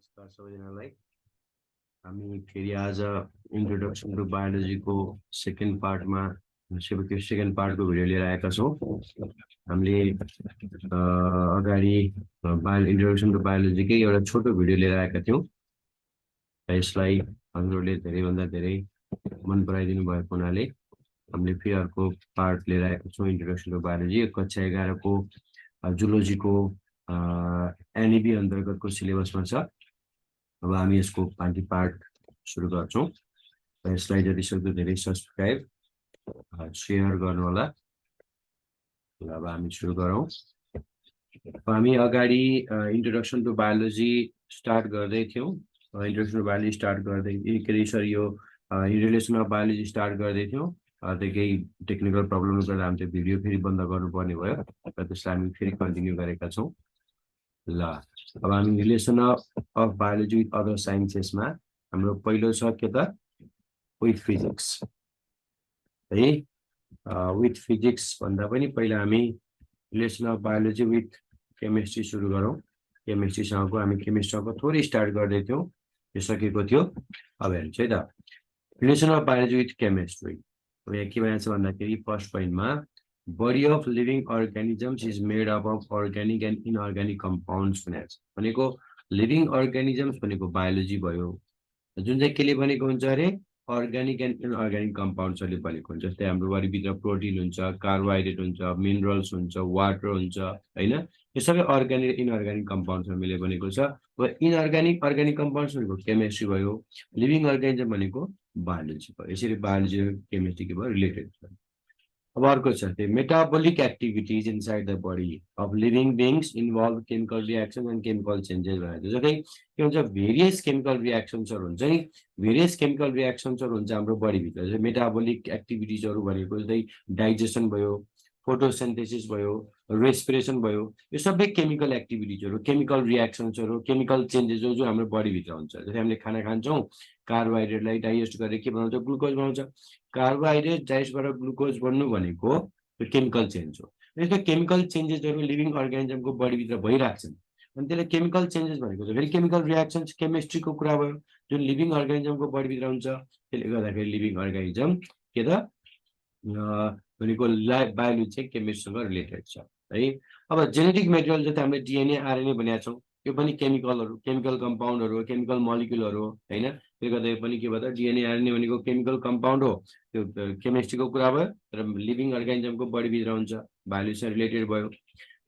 नमस्कार सबैजनालाई हामी फेरि आज इन्ट्रोडक्सन टु बायोलोजीको सेकेन्ड पार्टमा सेकेन्ड पार्टको भिडियो लिएर आएका छौँ। हामीले अगाडि इन्ट्रोडक्सन टु बायोलोजीकै एउटा छोटो भिडियो लिएर आएका थियौँ। यसलाई हजुरहरूले धेरैभन्दा धेरै मन पराइदिनु भएको हुनाले हामीले फेरि अर्को पार्ट लिएर आएका छौँ। इन्ट्रोडक्सन टु बायोलोजी कक्षा 11 को जुलोजीको NEB अन्तर्गतको सिलेबसमा छ। अब हामी यसको बाँकी पार्ट सुरु गर्छौँ। यसलाई जतिसक्दो धेरै सब्सक्राइब सेयर गर्नु होला। अब हामी सुरु गरौँ। हामी अगाडि इन्ट्रोडक्सन टु बायोलोजी स्टार्ट गर्दै थियौँ। इन्ट्रोडक्सन टु बायोलोजी स्टार्ट गर्दै यो रिलेसन अफ बायोलोजी स्टार्ट गर्दै थियौँ। त्यो केही टेक्निकल प्रब्लमले गर्दा हामी त्यो भिडियो फेरि बन्द गर्नुपर्ने भयो र त्यसलाई हामी फेरि कन्टिन्यू गरेका छौँ। ल अब हामी relation of biology with other साइन्सेसमा हाम्रो पहिलो छ के त विथ फिजिक्स है। विथ फिजिक्स भन्दा पनि पहिला हामी relation of biology with chemistry सुरु गरौँ। केमिस्ट्रीसँगको हामी केमिस्ट्रीसँगको थोरै स्टार्ट गर्दै थियौँ, यो सकेको थियो। अब हेर्नुहोस् है त, relation of biology with chemistry. अब यहाँ के भन्छ भन्दाखेरि फर्स्ट पोइन्टमा body of living organisms is made up of organic and inorganic compounds भनेको लिभिङ अर्गानिजम्स भनेको बायोलोजी भयो, जुन चाहिँ केले बनेको हुन्छ अरे अर्ग्यानिक एन्ड इनअर्ग्यानिक कम्पाउन्ड्सहरूले बनेको हुन्छ। जस्तै हाम्रो बडीभित्र प्रोटिन हुन्छ, कार्बोहाइड्रेट हुन्छ, मिनरल्स हुन्छ, वाटर हुन्छ हैन। यो सबै अर्ग्यानिक इनअर्ग्यानिक कम्पाउन्ड्सहरू मिलेर बनेको छ। अब इनअर्ग्यानिक अर्ग्यानिक कम्पाउन्ड्स भनेको केमिस्ट्री भयो, लिभिङ अर्गानिजम भनेको बायोलोजी भयो। यसरी बायोलोजी र केमिस्ट्री के भयो रिलेटेड छ। अब अर्को छ त्यो metabolic activities inside the body of living beings involve chemical reaction and chemical changes भनेको जस्तै के हुन्छ भेरियस केमिकल रियाक्सन्सहरू हुन्छ नि, भेरियस केमिकल रियाक्सन्सहरू हुन्छ हाम्रो बडीभित्र। जस्तै मेटाबोलिक एक्टिभिटिजहरू भनेको जस्तै डाइजेसन भयो, फोटोसिन्थेसिस भयो, रेस्पिरेसन भयो, यो सबै केमिकल एक्टिभिटिजहरू, केमिकल रियाक्सन्सहरू, केमिकल चेन्जेसहरू जो हाम्रो बडीभित्र हुन्छ। जस्तै हामीले खाना खान्छौँ, कार्बोहाइड्रेटलाई डाइजेस्ट गरेर के बनाउँछ, ग्लुकोज बनाउँछ। कार्बोहाइड्रेट डाइजेस्टबाट ग्लुकोज बन्नु भनेको त्यो केमिकल चेन्ज हो। यस्तो केमिकल चेन्जेसहरू लिभिङ अर्गानिजमको बडीभित्र भइरहेको छन्, अनि त्यसले केमिकल चेन्जेस भनेको चाहिँ फेरि केमिकल रियाक्सन्स केमिस्ट्रीको कुरा भयो जुन लिभिङ अर्गानिजमको बडीभित्र हुन्छ। त्यसले गर्दाखेरि लिभिङ अर्गानिजम के त भनेको बायोलोजी चाहिँ केमिस्ट्रीसँग रिलेटेड छ है। अब जेनेटिक मेटेरियल जस्तै हामीले डिएनए आरएनए भनेका छौँ, यो पनि केमिकलहरू, केमिकल कम्पाउन्डहरू, केमिकल मोलिक्युलहरू हो हैन। त्यसले गर्दा यो पनि के भयो त डिएनए आरएनए भनेको केमिकल कम्पाउन्ड हो, त्यो केमिस्ट्रीको कुरा भयो तर लिभिङ अर्गानिजमको बडीभित्र हुन्छ, बायोलोजीसँग रिलेटेड भयो।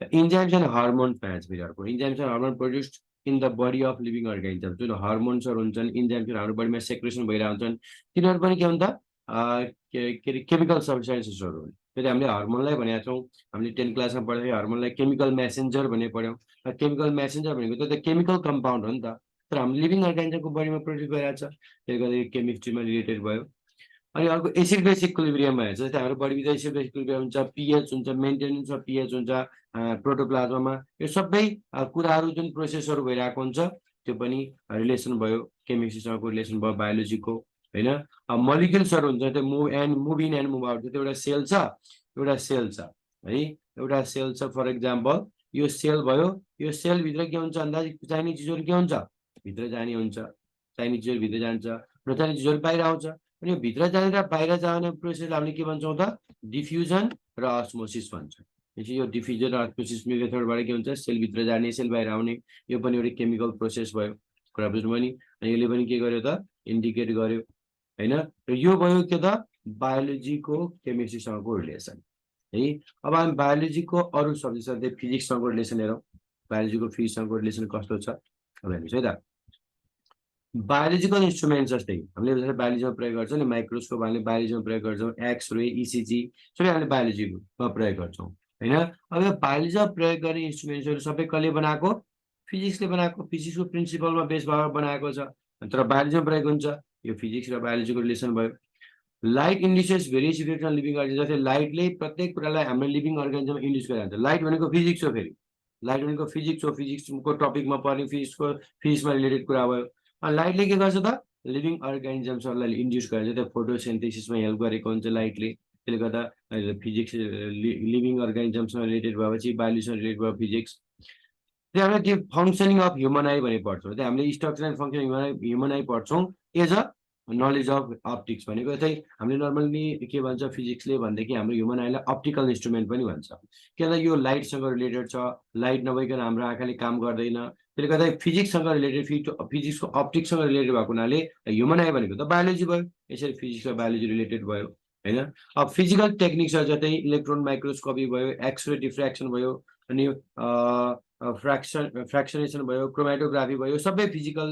इन्जाइम्स एन्ड हर्मोन्स भन्छ फेरि अर्को, enzymes and hormone produced in the body of living organism. जुन हर्मोन्सहरू हुन्छन्, इन्जाइम्सहरू हाम्रो बडीमा सेक्रेसन भइरहेको हुन्छन्, तिनीहरू पनि के हुन्छ के अरे केमिकल सब्सटेन्सेसहरू हुन्। फेरि हामीले हर्मोनलाई भनेका छौँ, हामीले 10 क्लासमा पढ्दाखेरि हर्मोनलाई केमिकल मेसेन्जर भन्ने पढ्यौँ। केमिकल मेसेन्जर भनेको त केमिकल कम्पाउन्ड हो नि त, तर हाम्रो लिभिङ अर्गानिजमको बडीमा प्रोड्युस भइरहेको छ, त्यसले गर्दा यो केमिस्ट्रीमा रिलेटेड भयो। अनि अर्को एसिड बेस इक्विलिब्रियम भन्छ, जस्तै हाम्रो बडीभित्र एसिड बेस इक्विलिब्रियम हुन्छ, पिएच हुन्छ, मेन्टेनेन्स अफ पिएच हुन्छ प्रोटोप्लाज्मामा। यो सबै कुराहरू जुन प्रोसेसहरू भइरहेको हुन्छ त्यो पनि रिलेसन भयो, केमिस्ट्रीसँगको रिलेसन भयो बायोलोजीको हैन। मोलिक्युल्सहरू हुन्छ त्यो move in and move out. त्यो एउटा सेल छ, एउटा सेल छ है, एउटा सेल छ। फर इक्जाम्पल यो सेल भयो, यो सेलभित्र के हुन्छ भन्दा चाहिने चिजहरू के हुन्छ भित्र जाने हुन्छ, चाहिने चिजहरू भित्र जान्छ, नचाहिने चिजहरू बाहिर आउँछ। अनि यो भित्र जाने र बाहिर जाने प्रोसेस हामीले के भन्छौँ त डिफ्युजन र अस्मोसिस भन्छौँ। यो डिफ्युजन र अस्मोसिस मेथडबाट के हुन्छ सेलभित्र जाने, सेल बाहिर आउने, यो पनि एउटा केमिकल प्रोसेस भयो, कुरा बुझ्नुभयो नि। अनि यसले पनि के गर्यो त इन्डिकेट गर्यो हैन। र यो भयो के त बायोलोजीको केमिस्ट्रीसँगको रिलेसन है। अब हामी बायोलोजीको अरू सब्जेक्ट फिजिक्ससँगको रिलेसन हेरौँ। बायोलोजीको फिजिक्ससँगको रिलेसन कस्तो छ अब हेर्नुहोस् है त। बायोलोजिकल इन्स्ट्रुमेन्ट जस्तै हामीले बायोलोजीमा प्रयोग गर्छौँ नि, माइक्रोस्कोप हामीले बायोलोजीमा प्रयोग गर्छौँ, एक्सरे, इसिजी सबै हामीले बायोलोजीमा प्रयोग गर्छौँ हैन। अब यो बायोलोजीमा प्रयोग गर्ने इन्स्ट्रुमेन्ट्सहरू सबै कसले बनाएको, फिजिक्सले बनाएको, फिजिक्सको प्रिन्सिपलमा बेस भएर बनाएको छ, तर बायोलोजीमा प्रयोग हुन्छ। यो फिजिक्स र बायोलोजीको रिलेसन भयो। Light induces various effect on living organism, जस्तै लाइटले प्रत्येक कुरालाई हाम्रो लिभिङ अर्गानिजममा इन्ड्युस गरिरहन्छ। लाइट भनेको फिजिक्स हो, फेरि लाइट भनेको फिजिक्स हो, फिजिक्सको टपिकमा पर्ने फिजिक्समा रिलेटेड कुरा भयो। लाइटले के गर्छ त लिभिङ अर्गानिजम्सहरूलाई इन्ड्युस गरेर त्यो फोटोसिन्थेसिसमा हेल्प गरेको हुन्छ लाइटले। त्यसले गर्दा फिजिक्स लिभिङ अर्गानिजमसँग रिलेटेड भएपछि बायोलोजीसँग रिलेटेड भयो फिजिक्स। त्यही हामीले त्यो फङ्सनिङ अफ ह्युमन आई भने पढ्छौँ, त्यही हामीले structure and function human eye पढ्छौँ as a knowledge of optics भनेको चाहिँ हामीले नर्मल्ली के भन्छ फिजिक्सले भनेदेखि हाम्रो ह्युमन आईलाई अप्टिकल इन्स्ट्रुमेन्ट पनि भन्छ, किनभने यो लाइटसँग रिलेटेड छ, लाइट नभइकन हाम्रो आँखाले काम गर्दैन, त्यसले गर्दा फिजिक्ससँग रिलेटेड फिजिक्सको अप्टिक्ससँग रिलेटेड भएको हुनाले ह्युमन आई भनेको त बायोलोजी भयो, यसरी फिजिक्स र बायोलोजी रिलेटेड भयो होइन। अब फिजिकल टेक्निक्सहरू जस्तै इलेक्ट्रोन माइक्रोस्कोपी भयो, एक्सरे डिफ्र्याक्सन भयो, अनि फ्र्याक्सनेसन भयो, क्रोमेटोग्राफी भयो, सबै फिजिकल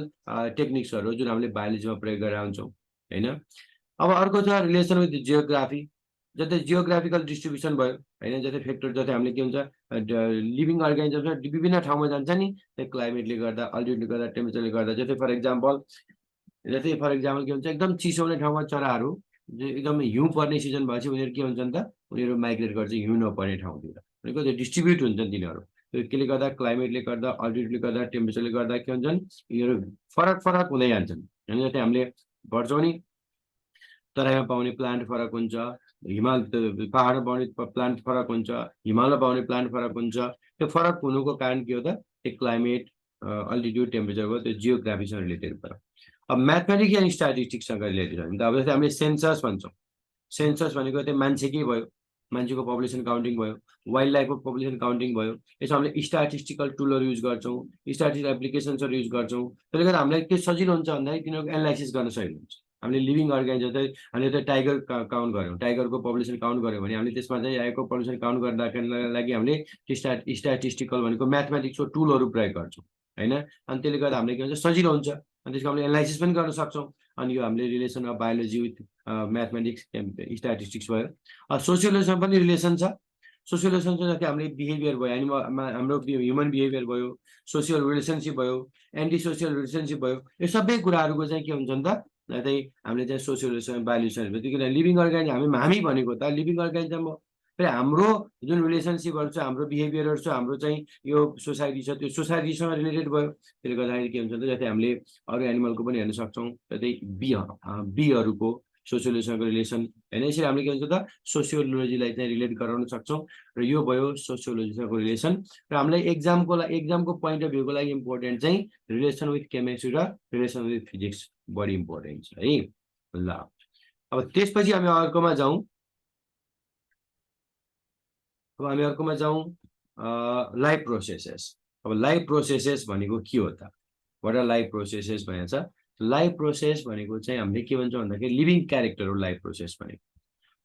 टेक्निक्सहरू जुन हामीले बायोलोजीमा प्रयोग गरेर आउँछौँ होइन। अब अर्को छ रिलेसन विथ जियोग्राफी, जस्तै जियोग्राफिकल डिस्ट्रिब्युसन भयो होइन, जस्तै फ्याक्टर जस्तै हामीले के हुन्छ लिभिङ अर्गानिजम विभिन्न ठाउँमा जान्छ नि, त्यो क्लाइमेटले गर्दा, अल्टिट्युडले गर्दा, टेम्परेचरले गर्दा। जस्तै फर इक्जाम्पल के हुन्छ एकदम चिसो हुने ठाउँमा चराहरू एकदम हिउँ पर्ने सिजन भएपछि उनीहरू के हुन्छन् त, उनीहरू माइग्रेट गर्छ हिउँ नपर्ने ठाउँतिर, भनेको त्यो डिस्ट्रिब्युट हुन्छन् तिनीहरू। त्यो केले गर्दा, क्लाइमेटले गर्दा, अल्टिट्युडले गर्दा, टेम्परेचरले गर्दा के हुन्छन्, यिनीहरू फरक फरक हुँदै जान्छन् होइन। जस्तै हामीले पढ्छौँ नि तराईमा पाउने प्लान्ट फरक हुन्छ, हिमाल पहाडमा पाउने प्लान्ट फरक हुन्छ, हिमालमा पाउने प्लान्ट फरक हुन्छ। त्यो फरक हुनुको कारण के हो त, त्यो क्लाइमेट, अल्टिट्युड, टेम्परेचरको त्यो जियोग्राफीसँग रिलेटेड भयो। अब म्याथमेटिक्स एन्ड स्ट्याटिस्टिक्ससँग रिलेटेड हो भने त अब जस्तै हामीले सेन्सस भन्छौँ, सेन्सस भनेको त्यो मान्छेकै भयो, मान्छेको पपुलेसन काउन्टिङ भयो, वाइल्ड लाइफको पपुलेसन काउन्टिङ भयो। यसमा हामीले स्ट्याटिस्टिकल टुलहरू युज गर्छौँ, स्ट्याटिस्टिकल एप्लिकेसन्सहरू युज गर्छौँ। त्यसले गर्दा हामीलाई के सजिलो हुन्छ भन्दाखेरि तिनीहरूको एनालाइसिस गर्न सजिलो हुन्छ। हामीले लिभिङ अर्गानिजम चाहिँ हामीले त टाइगर काउन्ट गऱ्यौँ, टाइगरको पपुलेसन काउन्ट गऱ्यौँ भने हामीले त्यसमा चाहिँ आएको पपुलेसन काउन्ट गर्नको लागि हामीले स्ट्याटिस्टिकल भनेको म्याथमेटिक्सको टुलहरू प्रयोग गर्छौँ होइन। अनि त्यसले गर्दा हामीले के भन्छ सजिलो हुन्छ, अनि त्यसको हामीले एनालाइसिस पनि गर्न सक्छौँ। अनि यो हामीले relation of biology with mathematics statistics भयो। सोसियोलोजीमा पनि रिलेसन छ। सोसियोलोजी चाहिँ जस्तै हामीले बिहेभियर भयो, हाम्रो ह्युमन बिहेभियर भयो, सोसियल रिलेसनसिप भयो, एन्टी सोसियल रिलेसनसिप भयो, यो सबै कुराहरूको चाहिँ के हुन्छ नि त, चाहिँ हामीले चाहिँ सोसियोलोजी बायोलोजी भयो। किन लिभिङ अर्गानिजम हामी भनेको त लिभिङ अर्गानिजम हो, फेरि हाम्रो जुन रिलेसनसिपहरू छ, हाम्रो बिहेभियरहरू छ, हाम्रो चाहिँ यो सोसाइटी छ, त्यो सोसाइटीसँग रिलेटेड भयो। त्यसले गर्दाखेरि के हुन्छ त, जस्तै हामीले अरू एनिमलको पनि हेर्न सक्छौँ, जस्तै बीहरूको सोसियोलोजीसँग रिलेसन होइन। यसरी हामीले के भन्छ त सोसियोलोजीलाई चाहिँ रिलेट गराउन सक्छौँ, र यो भयो सोसियोलोजीसँग रिलेसन। र हामीलाई एक्जामको पोइन्ट अफ भ्यूको लागि इम्पोर्टेन्ट चाहिँ रिलेसन विथ केमिस्ट्री र रिलेसन विथ फिजिक्स बढी इम्पोर्टेन्ट छ है। ल अब त्यसपछि हामी अर्कोमा जाउँ, लाइफ प्रोसेसेस। अब लाइफ प्रोसेसेस भनेको के हो त, वाट आर लाइफ प्रोसेसेस भनेको छ। लाइफ प्रोसेस भनेको चाहिँ हामीले के भन्छौँ भन्दाखेरि लिभिङ क्यारेक्टर हो लाइफ प्रोसेस भनेको।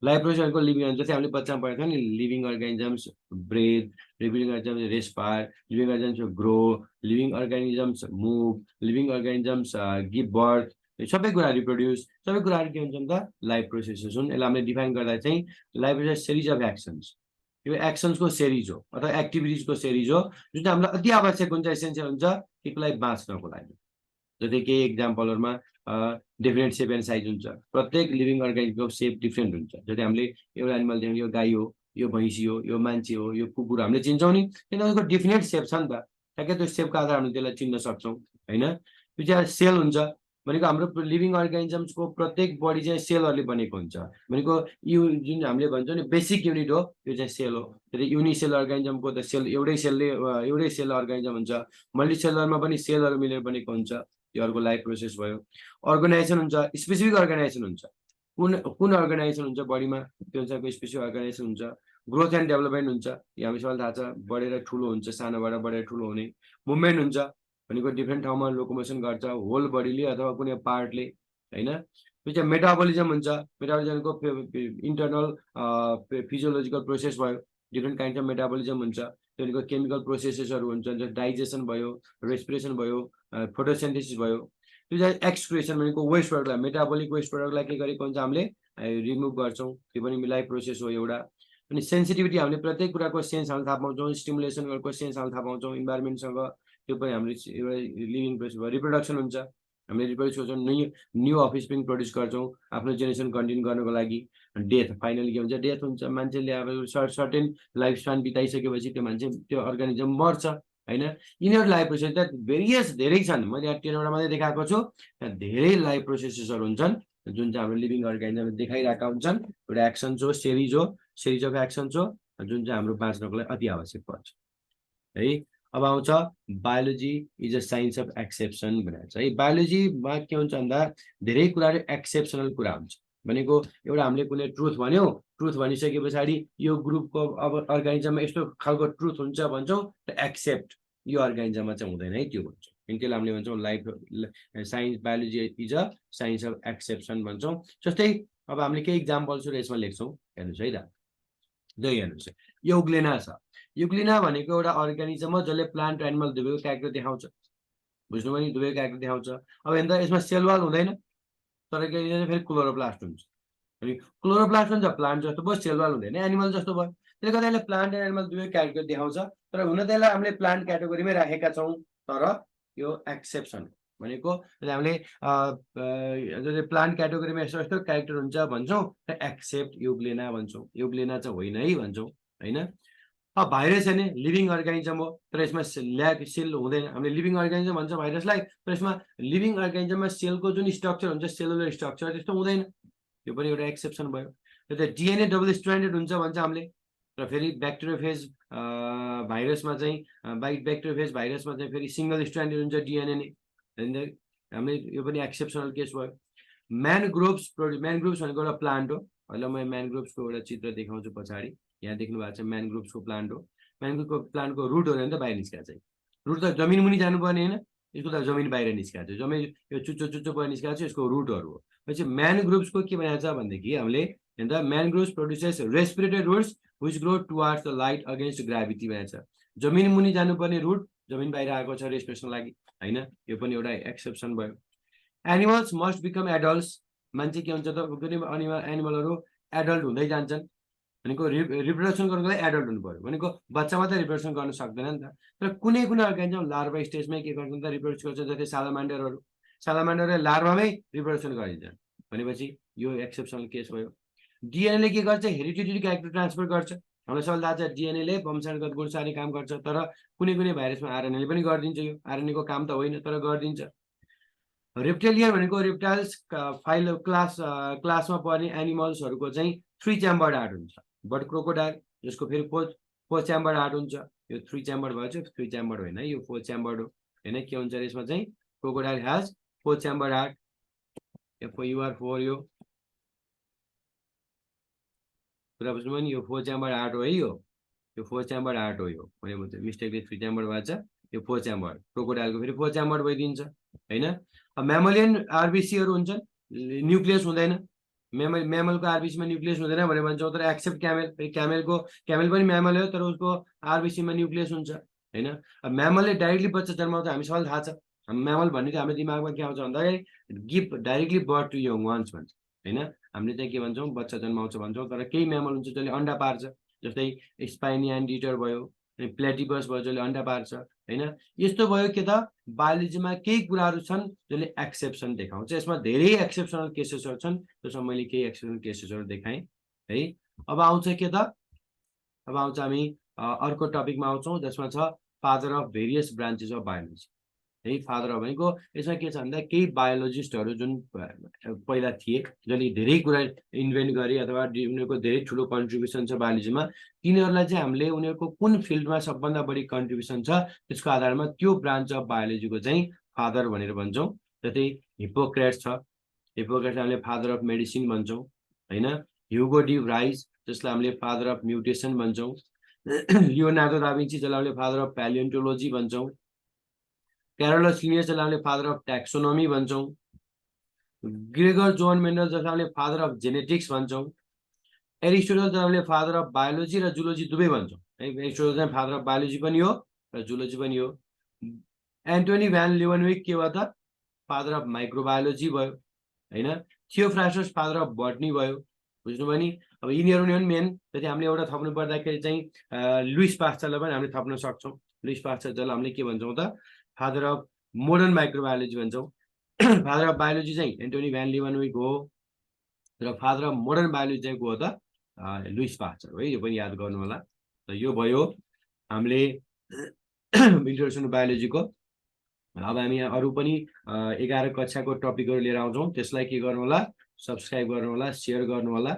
लाइफ प्रोसेस भनेको लिभिङ, जस्तै हामीले बच्चामा पढेको छ नि, living organisms breathe, living organisms respire, living organisms grow, living organisms move, living organisms give birth, सबै कुरा रिप्रोड्युस, सबै कुराहरू के हुन्छ नि त लाइफ प्रोसेसेस हुन्। यसलाई हामीले डिफाइन गर्दा चाहिँ life process series of actions, यो एक्सन्सको सिरिज हो अथवा एक्टिभिटिजको सिरिज हो, जुन चाहिँ हामीलाई अति आवश्यक हुन्छ, एसेन्सियल हुन्छ केहीलाई बाँच्नको लागि। जस्तै केही इक्जाम्पलहरूमा डिफ्रेन्ट सेप एन्ड साइज हुन्छ, प्रत्येक लिभिङ अर्गानिजमको सेप डिफ्रेन्ट हुन्छ। जस्तै हामीले एउटा एनिमल देख्यौँ, यो गाई हो, यो भैँसी हो, यो मान्छे हो, यो कुकुर हामीले चिन्छौँ नि, किनभने डिफ्रेन्ट सेप छ नि त, ठ्याक्कै त्यो सेपको आधारमा हामीले त्यसलाई चिन्न सक्छौँ होइन। त्यो चाहिँ सेल हुन्छ भनेको हाम्रो लिभिङ अर्गानिजम्सको प्रत्येक बडी चाहिँ सेलहरूले बनेको हुन्छ, भनेको यो जुन हामीले भन्छौँ नि बेसिक युनिट हो, यो चाहिँ सेल हो। त्यही युनिसेल अर्गानिजमको त सेल एउटै सेल अर्गानिजम हुन्छ, मल्टिसेलरमा पनि सेलहरू मिलेर बनेको हुन्छ, यो अर्को लाइफ प्रोसेस भयो। अर्गनाइजेसन हुन्छ, स्पेसिफिक अर्गनाइजेसन हुन्छ, कुन अर्गनाइजेसन हुन्छ बडीमा, त्यो अनुसारको स्पेसिफिक अर्गनाइजेसन हुन्छ। ग्रोथ एन्ड डेभलपमेन्ट हुन्छ, यो हामी सबैलाई थाहा छ, बढेर ठुलो हुन्छ, सानोबाट बढेर ठुलो हुने। मुभमेन्ट हुन्छ भनेको डिफ्रेन्ट ठाउँमा लोकोमोसन गर्छ, होल बडीले अथवा कुनै पार्टले होइन। त्यो चाहिँ मेटाबोलिजम हुन्छ, मेटाबोलिजमको इन्टरनल फिजियोलोजिकल प्रोसेस भयो, डिफ्रेन्ट काइन्ड अफ मेटाबोलिजम हुन्छ। त्यो केमिकल प्रोसेसेसहरू हुन्छ, डाइजेसन भयो, रेस्पिरेसन भयो, फोटोसिन्थेसिस भयो। त्यो चाहिँ एक्सक्रिएसन भनेको वेस्ट प्रडक्टलाई, मेटाबोलिक वेस्ट प्रडक्टलाई के गरेको हुन्छ हामीले रिमुभ गर्छौँ, त्यो पनि लाइफ प्रोसेस हो एउटा। अनि सेन्सिटिभिटी, हामीले प्रत्येक कुराको सेन्स हामीले थाहा पाउँछौँ, स्टिमुलेसनको सेन्स हामीले थाहा पाउँछौँ इन्भाइरोमेन्टसँग, त्यो पनि हामीले एउटा लिभिङ प्रोसेस भयो। रिप्रोडक्सन हुन्छ, हामीले रिप्रोड्युस गर्छौँ, न्यू अफस्प्रिङ प्रड्युस गर्छौँ आफ्नो जेनेरेसन कन्टिन्यू गर्नको लागि। डेथ, फाइनली के हुन्छ, डेथ हुन्छ, मान्छेले अब सर्टेन लाइफ स्पान बिताइसकेपछि त्यो मान्छे त्यो अर्गानिजम मर्छ होइन। यिनीहरू लाइफ प्रोसेस त धेरै छन्, मैले यहाँ 10वटा मात्रै देखाएको छु, त्यहाँ धेरै लाइफ प्रोसेसेसहरू हुन्छन् जुन चाहिँ हाम्रो लिभिङ अर्गानिजम देखाइरहेका हुन्छन्। एउटा एक्सन्स हो, सिरिज अफ एक्सन्स हो, जुन चाहिँ हाम्रो बाँच्नको लागि अति आवश्यक पर्छ है। अब आउँछ biology is a science of exception भनेर छ है। बायोलोजीमा के हुन्छ भन्दा धेरै कुराहरू एक्सेप्सनल कुरा हुन्छ भनेको एउटा हामीले कुनै ट्रुथ भन्यो, ट्रुथ भनिसके पछाडि यो ग्रुपको अब अर्गानिजममा यस्तो खालको ट्रुथ हुन्छ भन्छौँ र एक्सेप्ट यो अर्गानिजममा चाहिँ हुँदैन है त्यो भन्छौँ। त्यसलाई हामीले भन्छौँ life science biology is a science of exception भन्छौँ। जस्तै अब हामीले केही इक्जाम्पल्सहरू यसमा लेख्छौँ, हेर्नुहोस् है त। जो हेर्नुहोस् युग्लिना छ। युग्लिना भनेको एउटा अर्गानिजम हो जसले प्लान्ट एनिमल दुवैको क्यारेक्टर देखाउँछ। बुझ्नुभयो नि, दुवैको क्यारेक्टर देखाउँछ। अब हेर्दा यसमा सेल वाल हुँदैन, तर के फेरि क्लोरोप्लास्ट हुन्छ। अनि क्लोरोप्लास्ट हुन्छ प्लान्ट जस्तो भयो, सेल वाल हुँदैन, एनिमल जस्तो भयो। त्यसले गर्दा यसले प्लान्ट र एनिमल दुवै क्यारेक्टर देखाउँछ। तर हुन त यसलाई हामीले प्लान्ट क्याटेगोरीमै राखेका छौँ, तर यो एक्सेप्सन भनेको हामीले प्लान्ट क्याटेगोरीमा यस्तो यस्तो क्यारेक्टर हुन्छ भन्छौँ र एक्सेप्ट युग्लिना भन्छौँ। युग्लिना चाहिँ होइन है भन्छौँ होइन। अब भाइरस हेर्ने लिभिङ अर्गानिजम हो, तर यसमा ल्याग सेल हुँदैन। हामीले लिभिङ अर्गानिजम भन्छ भाइरसलाई, तर यसमा लिभिङ अर्गानिजममा सेलको जुन स्ट्रक्चर हुन्छ सेलुलर स्ट्रक्चर त्यस्तो हुँदैन। यो पनि एउटा एक्सेप्सन भयो। त्यो डिएनए डबल स्ट्रान्डेड हुन्छ भन्छ हामीले, र फेरि ब्याक्टेरियोफेज भाइरसमा चाहिँ ब्याक्टेरियोफेज भाइरसमा चाहिँ फेरि सिङ्गल स्ट्रान्डेड हुन्छ डिएनए नै। हामीले यो पनि एक्सेप्सनल केस भयो। म्यानग्रोभ्स म्यानग्रोभ्स भनेको एउटा प्लान्ट हो। अहिले म म्यानग्रोभ्सको एउटा चित्र देखाउँछु पछाडि। यहाँ देख्नु भएको छ म्यानग्रोभ्सको प्लान्ट हो। म्यानग्रोभको प्लान्टको रुटहरू हेर्नु त बाहिर निस्किएको छ। रुट त जमिन मुनि जानुपर्ने होइन, यसको त जमिन बाहिर निस्किएको छ। जमिन यो चुच्चो चुच्चो बाहिर निस्किएको छ, यसको रुटहरू हो। पछि म्यानग्रोभ्सको के भनेको छ भनेदेखि हामीले हेर्दा mangroves produces respirated roots which grow towards the light against gravity भनेको छ। जमिन मुनि जानुपर्ने रुट जमिन बाहिर आएको छ रेस्पिरेसनको लागि होइन। यो पनि एउटा एक्सेप्सन भयो। Animals must become adults. मान्छे के हुन्छ त कुनै एनिमलहरू एडल्ट हुँदै जान्छन् भनेको रिप्रोडक्सन गर्नको लागि एडल्ट हुनु पर्यो भनेको बच्चा मात्रै रिप्रोडक्सन गर्न सक्दैन नि त। तर कुनै कुनै अर्गानिजम लार्भा स्टेजमै के गर्छ त रिप्रोड्युस गर्छ, जस्तै सालामान्डरहरू। सालामान्डरले लार्भामै रिप्रोडक्सन गरिन्छ भनेपछि यो एक्सेप्सनल केस भयो। डिएनएले के गर्छ, हेरिडिटरी क्यारेक्टर ट्रान्सफर गर्छ। हामीलाई सबैलाई थाहा छ डिएनएले वंशानुगत गुण सार्ने काम गर्छ, तर कुनै कुनै भाइरसमा आरएनएले पनि गरिदिन्छ। यो आरएनएको काम त होइन तर गरिदिन्छ। रेप्टेलियन भनेको रेप्टाइल्स क्लासमा पर्ने एनिमल्सहरूको चाहिँ 3 च्याम्बर हार्ट हुन्छ। बट क्रोकोडाइल जसको फेरि 4 च्याम्बर हार्ट हुन्छ। यो 3 च्याम्बर भएछ, 3 च्याम्बर होइन यो 4 च्याम्बर हो होइन। के हुन्छ यसमा चाहिँ crocodile has 4 chamber heart. FOUR4 यो कुरा बुझ्नुभयो नि, यो 4 च्याम्बर हार्ट हो है। यो 4 च्याम्बर हार्ट हो। यो भने मिस्टेकले 3 च्याम्बर भएछ, यो 4 च्याम्बर। क्रोकोडाइलको फेरि 4 च्याम्बर भइदिन्छ होइन। म्यामलियन आरबिसीहरू हुन्छन्, न्युक्लियस हुँदैन। म्यामलको आरबिसीमा न्युक्लियस हुँदैन भनेर भन्छौँ, तर एक्सेप्ट क्यामेल पनि म्यामल हो, तर उसको आरबिसीमा न्युक्लियस हुन्छ होइन। अब म्यामलले डाइरेक्टली बच्चा जन्माउँछ, हामी सबैलाई थाहा छ। म्यामल भन्ने चाहिँ हाम्रो दिमागमा के आउँछ भन्दाखेरि give directly birth to young ones भन्छ होइन। हामीले चाहिँ के भन्छौँ बच्चा जन्माउँछ भन्छौँ, तर केही म्यामल हुन्छ जसले अन्डा पार्छ, जस्तै स्पाइनी एन्ड इटर भयो, प्लेटिपस भयो जसले अन्डा पार्छ होइन। यस्तो भयो के त बायोलोजीमा केही कुराहरू छन् जसले एक्सेप्सन देखाउँछ। यसमा धेरै एक्सेप्सनल केसेसहरू छन्, जसमा मैले केही एक्सेप्सनल केसेसहरू देखाएँ है। अब आउँछ के त, अब आउँछ हामी अर्को टपिकमा आउँछौँ जसमा छ father of various branches of biology है। फादर अफ भनेको यसमा के छ भन्दा केही बायोलोजिस्टहरू जुन पहिला थिए जसले धेरै कुरा इन्भेन्ट गरे अथवा उनीहरूको धेरै ठुलो कन्ट्रिब्युसन छ बायोलोजीमा, तिनीहरूलाई चाहिँ हामीले उनीहरूको कुन फिल्डमा सबभन्दा बढी कन्ट्रिब्युसन छ त्यसको आधारमा त्यो ब्रान्च अफ बायोलोजीको चाहिँ फादर भनेर भन्छौँ। जस्तै हिप्पोक्रेट्स छ, हिप्पोक्रेट्स हामीले फादर अफ मेडिसिन भन्छौँ होइन। ह्युगो डी भ्राइस जसलाई हामीले फादर अफ म्युटेसन भन्छौँ। लियोनार्डो दा विन्ची जसलाई हामीले फादर अफ प्यालियोन्टोलोजी भन्छौँ। क्यारोलस लिनियस जसलाई हामीले फादर अफ ट्याक्सोनोमी भन्छौँ। ग्रेगर जोन मेन्डल जसलाई हामीले फादर अफ जेनेटिक्स भन्छौँ। एरिस्टोटल जसलाई हामीले फादर अफ बायोलोजी र जुलोजी दुवै भन्छौँ है। एरिस्टोटल चाहिँ फादर अफ बायोलोजी पनि हो र जुलोजी पनि हो। एन्टोनी भ्यान लियोनविक के भयो त फादर अफ माइक्रोबायोलोजी भयो होइन। थियोफ्रास्टस फादर अफ बटनी भयो। बुझ्नुभयो नि। अब यिनीहरू नै हुन् मेन। जति हामीले एउटा थप्नु पर्दाखेरि चाहिँ लुइस पास्चरलाई पनि हामीले थप्न सक्छौँ। लुइस पास्चर जसलाई हामीले के भन्छौँ त फादर अफ मोडर्न माइक्रोबायोलोजी भन्छौँ। फादर अफ बायोलोजी चाहिँ एन्टोनी भ्यान लियोनविक हो, र फादर अफ मोडर्न बायोलोजी चाहिँ को हो त लुइस पास्चर हो है। यो पनि याद गर्नु होला। त यो भयो हामीले इन्ट्रोडक्सन टु बायोलोजीको। अब हामी अरू पनि 11 कक्षाको टपिकहरू लिएर आउँछौँ। त्यसलाई के गर्नु होला, सब्सक्राइब गर्नु होला, सेयर गर्नु होला।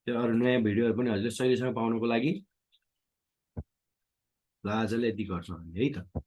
त्यो अरू नयाँ भिडियोहरू पनि हजुरले सहिलेसँग पाउनुको लागि ल आजलाई यति गर्छौँ हामी है त।